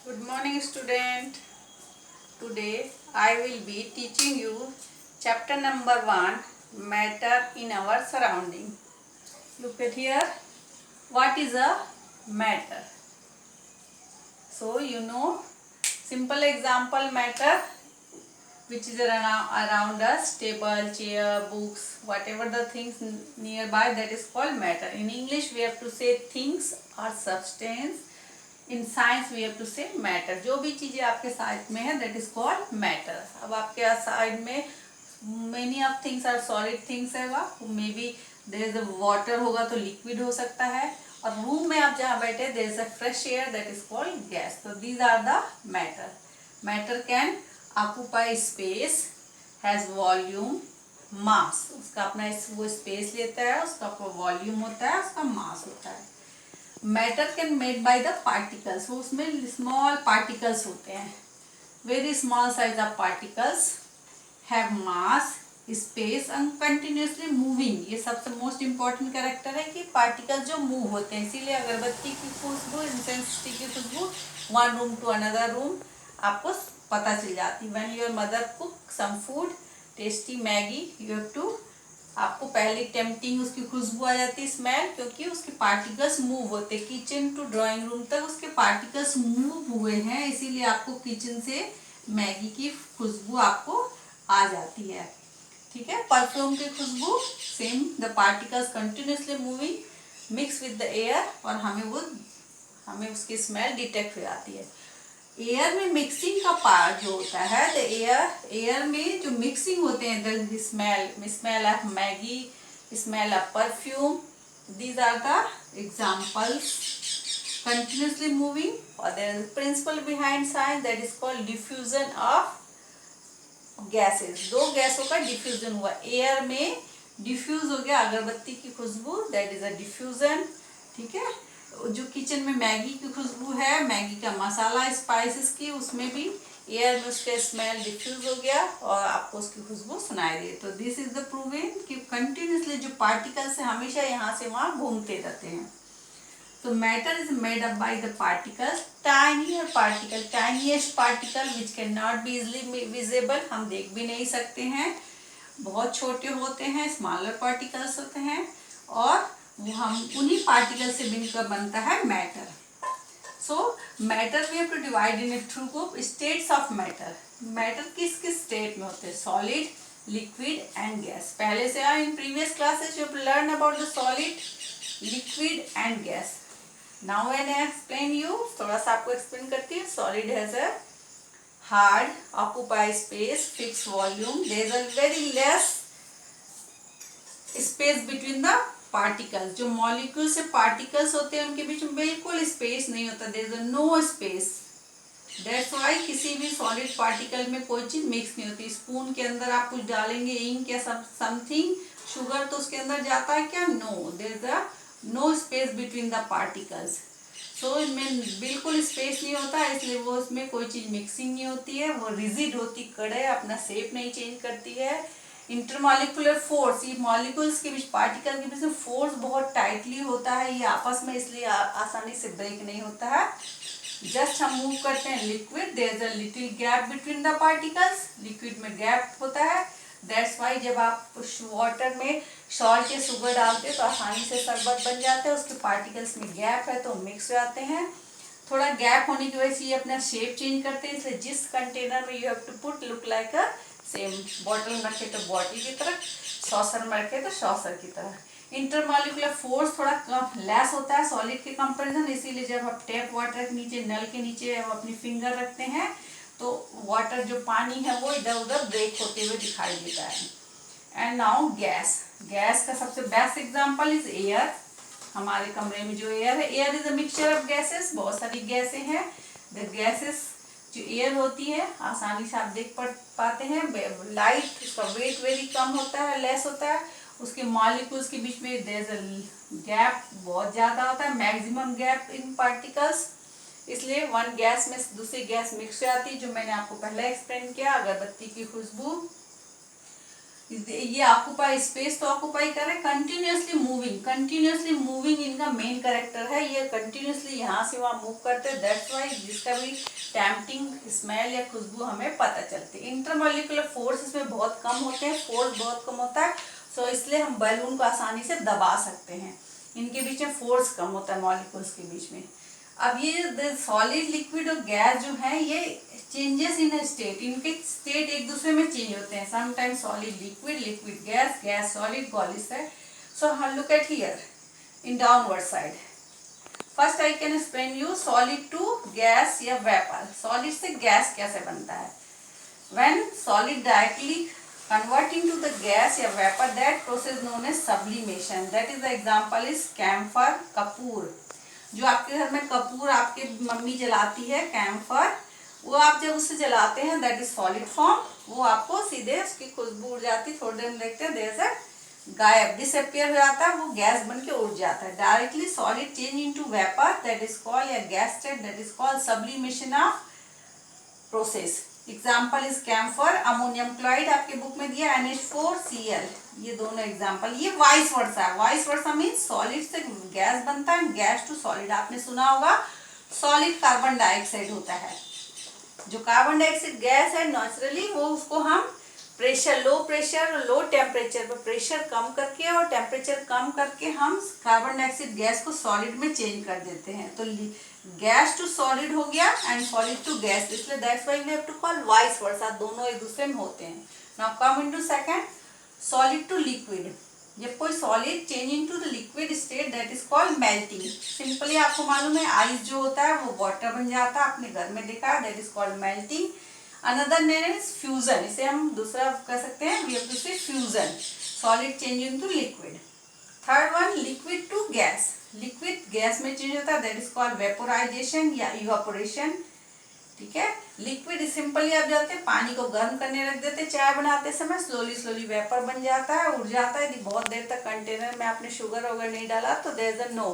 Good morning, student. Today I will be teaching you chapter number 1, matter in our surrounding. Look at here. What is a matter? So you know, simple example matter which is around us, table, chair, books, whatever the things nearby, that is called matter. In English we have to say things or substance. In science we have to say matter. जो भी चीजें आपके side में है that is called matter. अब आपके side में many of things are solid things है, may be there is a water होगा तो लिक्विड हो सकता है, और रूम में आप जहाँ बैठे there is a fresh air that is called gas. तो these are the matter. Matter can occupy space, has volume, mass. उसका अपना वो स्पेस लेता है, उसका वॉल्यूम होता है, उसका मास होता है. Matter can made by the particles. उसमें स्मॉल पार्टिकल्स होते हैं, very small size of particles, have mass, space and continuously moving. ये सबसे मोस्ट इम्पॉर्टेंट कैरेक्टर है कि पार्टिकल्स जो मूव होते हैं. इसीलिए अगरबत्ती की खुशबू, इंसेंस स्टिक की खुशबू one room to another room आपको पता चल जाती. When your mother cook some food tasty Maggi, you have to, आपको पहले टेम्पटिंग उसकी खुशबू आ जाती है, स्मेल, क्योंकि उसके पार्टिकल्स मूव होते हैं. किचन टू ड्राइंग रूम तक उसके पार्टिकल्स मूव हुए हैं, इसीलिए आपको किचन से मैगी की खुशबू आपको आ जाती है. ठीक है. परफ्यूम की खुशबू same, the particles continuously moving mix with the air, और हमें उसकी स्मेल डिटेक्ट हो जाती है. एयर में मिक्सिंग का पार्ट जो होता है, द एयर में जो मिक्सिंग होते हैं, the smell of Maggi, smell of perfume, these are the examples. Continuously moving, और there is principle behind science that is called diffusion of gases. दो गैसों का डिफ्यूजन हुआ. एयर में डिफ्यूज हो गया अगरबत्ती की खुशबू, दैट इज अ डिफ्यूजन. ठीक है. जो किचन में मैगी की खुशबू है, मैगी का मसाला, स्पाइसेस की, उसमें भी एयर में उसका स्मेल डिफ्यूज हो गया और आपको उसकी खुशबू सुनाई दी. तो दिस इज द प्रूवन कि कंटिन्यूसली जो पार्टिकल्स है हमेशा यहाँ से वहाँ घूमते रहते हैं. तो matter is made up by the particles, tinier particle, tiniest particle which can not be easily visible. हम देख भी नहीं सकते हैं, बहुत छोटे होते हैं, स्मॉलर पार्टिकल्स होते हैं, और वो हम उन्हीं पार्टिकल से मिलकर बनता है matter. So matter we have to divide in through group states of matter. Matter किस किस स्टेट में होते हैं? Solid, liquid and gas. पहले से in previous classes you have learn about the solid, liquid and gas. Now when I explain you, थोड़ा सा आपको एक्सप्लेन करती है. Solid has a hard, occupy space, fix volume, there is a very less space between the particles. जो molecule से particles होते हैं उनके बीच में बिल्कुल स्पेस नहीं होता, there is no space. That's why किसी भी सॉलिड पार्टिकल में कोई चीज मिक्स नहीं होती. स्पून के अंदर आप कुछ डालेंगे, इंक या समथिंग, शुगर, तो उसके अंदर जाता है क्या? No, there is no space between the particles. So इनमें बिल्कुल स्पेस नहीं होता है, इसलिए वो उसमें कोई चीज मिक्सिंग नहीं होती है. वो रिजिड होती, कड़े, अपना शेप नहीं चेंज करती है. इंटरमॉलिकुलर फोर्स, ये मॉलिक्यूल्स के बीच, पार्टिकल के बीच में फोर्स बहुत टाइटली होता है ये आपस में, इसलिए आसानी से ब्रेक नहीं होता है. जस्ट हम मूव करते हैं. Liquid, there is a little gap between the particles. Liquid में गैप होता है. दैट्स वाई जब आप वाटर में सॉल्ट या शुगर डालते हैं तो आसानी से शरबत बन जाता है. उसके पार्टिकल्स में गैप है तो मिक्स हो जाते हैं. थोड़ा गैप होने की वजह से ये अपना शेप चेंज करते हैं, इसलिए जिस कंटेनर में you have to put look like a same. Bottle में रखे तो बॉटल की तरह, सॉसर में रखे तो सॉसर की तरह. इंटरमॉलिकुलर फोर्स थोड़ा कम लेस होता है सॉलिड के कंपैरिजन, इसीलिए जब आप टैप वाटर के नीचे, नल के नीचे आप अपनी फिंगर रखते हैं तो वाटर जो पानी है वो इधर उधर ब्रेक होते हुए दिखाई देता है. And now gas. गैस का सबसे बेस्ट एग्जांपल इज एयर. हमारे कमरे में जो एयर है, air is a mixture of gases. बहुत सारी गैसें हैं. द गैसेस जो एयर होती है आसानी से आप देख पाते हैं. लाइट, उसका वेट वेरी कम होता है, लेस होता है. उसके मॉलिक्यूल्स के बीच में देयर इज अ गैप बहुत ज्यादा होता है, मैक्सिमम गैप इन पार्टिकल्स. इसलिए वन गैस में दूसरी गैस मिक्स हो जाती है, जो मैंने आपको पहले एक्सप्लेन किया. अगरबत्ती की खुशबू, ये ऑक्यूपाई स्पेस तो ऑक्यूपाई करे, कंटिन्यूसली मूविंग इनका मेन कैरेक्टर है। ये कंटिन्यूसली यहाँ से वहाँ मूव करते हैं, दैट्स वाई जिसका भी टेम्पटिंग स्मेल या खुशबू हमें पता चलती है। इंटरमॉलिक्यूलर फोर्स इसमें बहुत कम होते हैं, फोर्स बहुत कम होता है, सो इसलिए हम बैलून को आसानी से दबा सकते हैं। इनके बीच में फोर्स कम होता है मॉलिक्यूल्स के बीच में। अब ये सॉलिड, लिक्विड और गैस जो है ये चेंजेस इन स्टेट, इनके स्टेट एक दूसरे में चेंज होते हैं। Sometimes solid liquid, liquid gas, gas solid, गॉलिस है। सो हम look at here in downward side. First I can explain you solid to gas या वेपर। सॉलिड से गैस कैसे बनता है? When solid directly converting to the gas या vapor, that process known as sublimation. That is the example is camphor, Kapoor. जो आपके घर में कपूर आपके मम्मी जलाती है, कैम्फर, वो आप जब उसे जलाते हैं दैट इज सॉलिड फॉर्म, वो आपको सीधे उसकी खुशबू उड़ जाती है, थोड़ी देर में देखते हैं देर से गायब, डिसअपियर हो जाता है, वो गैस बन के उड़ जाता है। Directly solid change into vapour, that is called या gas state, that is called sublimation of process. Example is camphor, ammonium chloride आपके बुक में दिया NH4Cl, ये दोनों एग्जाम्पल। ये वाइस वर्सा है, वाइस वर्सा मीन्स सॉलिड से गैस बनता है, गैस टू सॉलिड। आपने सुना होगा सॉलिड कार्बन डाइऑक्साइड होता है। जो कार्बन डाइऑक्साइड गैस है नेचुरली वो उसको हम प्रेशर, लो प्रेशर और लो टेम्परेचर पर प्रेशर कम करके और टेम्परेचर कम करके हम कार्बन डाइऑक्साइड गैस को सॉलिड में चेंज कर देते हैं। तो गैस टू सॉलिड हो गया एंड सॉलिड टू गैस, इसलिए that's why we have to call vice versa, दोनों एक दूसरे में होते हैं। Now come into second, solid to liquid. जब कोई solid change into the liquid state that is called melting. Simply आपको मालूम है आइस जो होता है वो वाटर बन जाता है, आपने घर में देखा है, that is called melting. Another name is fusion, इसे हम दूसरा कह सकते हैं, we have to say fusion, solid change into liquid. Third one, liquid to gas. Liquid gas में चेंज होता है, दैट इज कॉल्ड वेपोराइजेशन या इवापोरेशन। ठीक है, लिक्विड सिंपली आप जाते हैं पानी को गर्म करने रख देते, चाय बनाते समय स्लोली स्लोली वेपर बन जाता है, उड़ जाता है। यदि बहुत देर तक कंटेनर में आपने शुगर वगैरह नहीं डाला तो देयर इज अ नो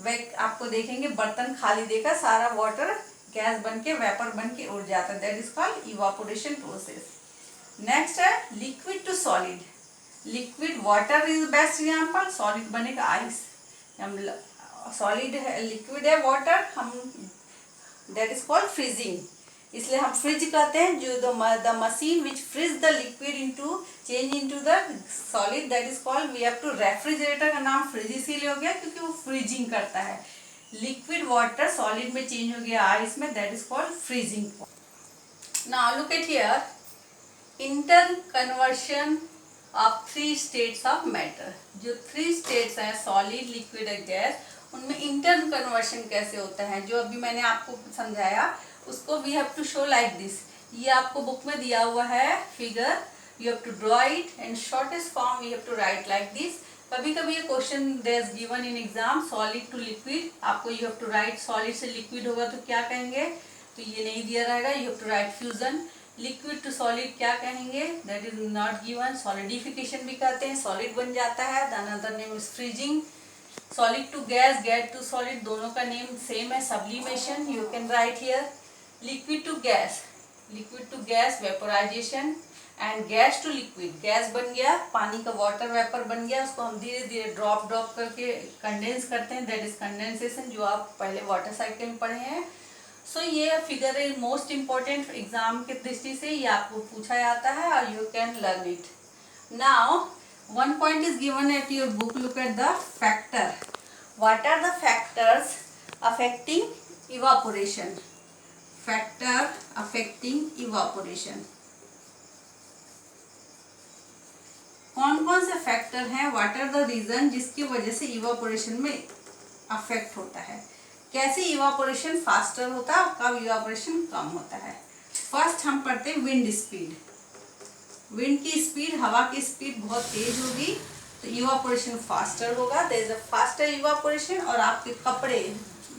वे, आपको देखेंगे बर्तन खाली देखा, सारा वाटर गैस बन के वेपर बन के उड़ जाता है, that is called evaporation process. Next है liquid to solid. Liquid water is best example, solid बनेगा आइस। हम सॉलिड है, लिक्विड है वाटर, हम दैट इज कॉल्ड फ्रीजिंग, इसलिए हम फ्रिज कहते हैं। जो the machine which freeze the liquid into change into the solid, that is called, we have to, refrigerator का नाम फ्रिज इसीलिए हो गया क्योंकि वो फ्रीजिंग करता है। लिक्विड वाटर सॉलिड में चेंज हो गया आइस में, that is called freezing. Now look at here, interconversion of 3 states of matter. जो 3 स्टेट्स हैं सॉलिड, लिक्विड और गैस, उनमें इंटर कन्वर्शन कैसे होता है, जो अभी मैंने आपको समझाया उसको we have to show like this. ये आपको बुक में दिया हुआ है figure, you have to draw it in shortest form, we have to write like this. कभी कभी ये question there is given in exam, solid to liquid, आपको you have to write, solid से लिक्विड होगा तो क्या कहेंगे, तो ये नहीं दिया रहेगा, you have to write fusion. Liquid to solid क्या कहेंगे, that is not given, solidification भी कहते हैं, सॉलिड बन जाता है, the another name is freezing. Solid to gas, gas to solid, दोनों का नेम सेम है, sublimation, you can write here. Liquid to gas, liquid to gas vaporization, and gas to liquid, gas बन गया, पानी का वाटर वेपर बन गया, उसको हम धीरे धीरे ड्रॉप ड्रॉप करके कंडेंस करते हैं, दैट इज कंडेंसेशन, जो आप पहले वाटर साइकिल में पढ़े हैं। सो ये figure is most important exam के दृष्टि से, ये आपको पूछा जाता है और you can learn it. Now one point is given at your book, look at the factor. What are the factors affecting evaporation? Factor affecting evaporation. कौन कौन से फैक्टर हैं, व्हाट आर द रीजन जिसकी वजह से इवापोरेशन में affect होता है, कैसे इवापोरेशन फास्टर होता है और कब इवापोरेशन कम होता है। फर्स्ट हम पढ़ते हैं विंड स्पीड। विंड की स्पीड, हवा की स्पीड बहुत तेज होगी तो इवापोरेशन फास्टर होगा, there is a faster evaporation. और आपके कपड़े,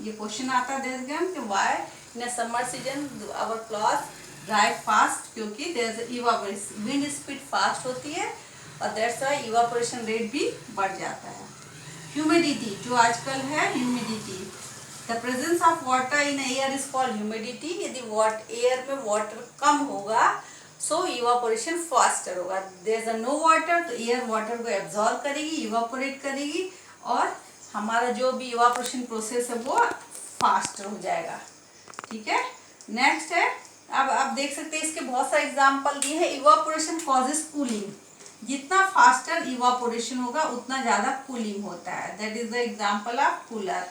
ये क्वेश्चन आता है देयर कि why in a summer season our cloth dry fast, क्योंकि there is evaporation, wind speed fast होती है और दैट्स व्हाई इवापोरेशन रेट भी बढ़ जाता है। ह्यूमिडिटी, जो आजकल है humidity, the presence of water in air is called humidity. यदि एयर में वाटर कम होगा सो इवापोरेशन फास्टर होगा। देयर इज नो वाटर, तो एयर वाटर को एब्जॉर्ब करेगी, इवापोरेट करेगी, और हमारा जो भी इवापोरेशन प्रोसेस है वो फास्टर हो जाएगा। ठीक है, नेक्स्ट है, अब आप देख सकते हैं इसके बहुत सारे एग्जाम्पल दिए हैं। इवापोरेशन कॉजेस कूलिंग, जितना फास्टर इवापोरेशन होगा उतना ज्यादा कूलिंग होता है। That is the example of cooler.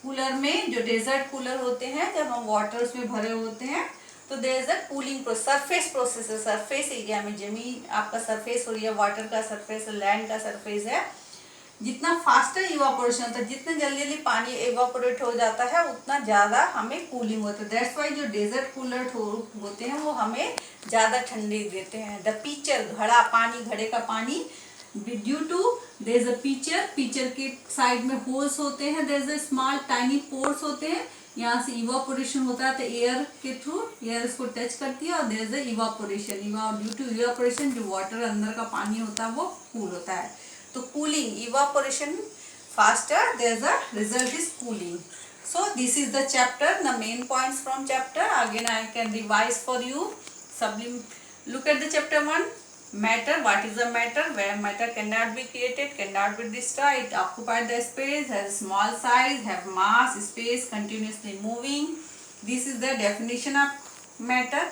Cooler में जो डेजर्ट कूलर होते हैं, जब हम वाटर उसमें भरे होते हैं तो there is a cooling process, surface process है। सरफेस एरिया में जमीन आपका सरफेस हो रही है, वाटर का सरफेस, लैंड का सरफेस है, जितना फास्टर इवापोरेशन होता है, जितने जल्दी जल्दी पानी इवापोरेट हो जाता है उतना ज़्यादा हमें कूलिंग होता है। दैट्स वाई जो डेजर्ट कूलर होते हैं वो हमें ज़्यादा ठंडी देते हैं। द पिक्चर, घड़ा पानी, घड़े का पानी, due to there is a picture के साइड में होल्स होते हैं, there is a small tiny pores होते हैं, यहाँ से इवापोरेशन होता है तो एयर के थ्रू एयर इसको टच करती है और there is a evaporation. Due to evaporation जो वाटर अंदर का पानी होता है वो कूल होता है। तो cooling, evaporation faster, there's a result is cooling. So this is the chapter, the main points from chapter. Again I can revise for you. Look at the chapter 1, matter. What is the matter? Where matter cannot be created, cannot be destroyed, it occupies the space, has small size, have mass, space, continuously moving. This is the definition of matter.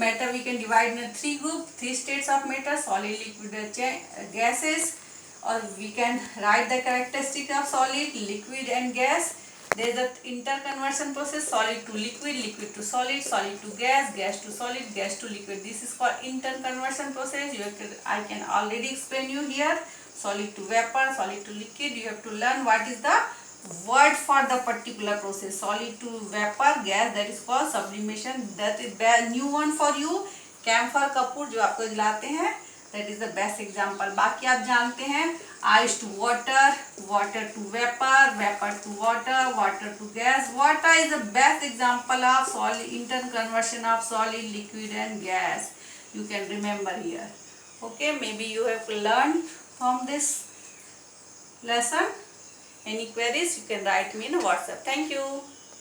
Matter we can divide in 3 groups, 3 states of matter: solid, liquid, gases. Or we can write the characteristic of solid, liquid and gas. There is an interconversion process: solid to liquid, liquid to solid, solid to gas, gas to solid, gas to liquid. This is called interconversion process. I can already explain you here. Solid to vapor, solid to liquid. You have to learn what is the word for the particular process. Solid to vapor, gas, that is called sublimation. That is the new one for you. Camphor Kapoor जो आपको दिलाते हैं, that is the best example. बाकी आप जानते हैं, ice to water, water to vapor, vapor to water, water to gas. Water is the best example of solid interconversion of solid, liquid and gas. You can remember here. Okay, maybe you have learned from this lesson. Any queries you can write me in WhatsApp. Thank you.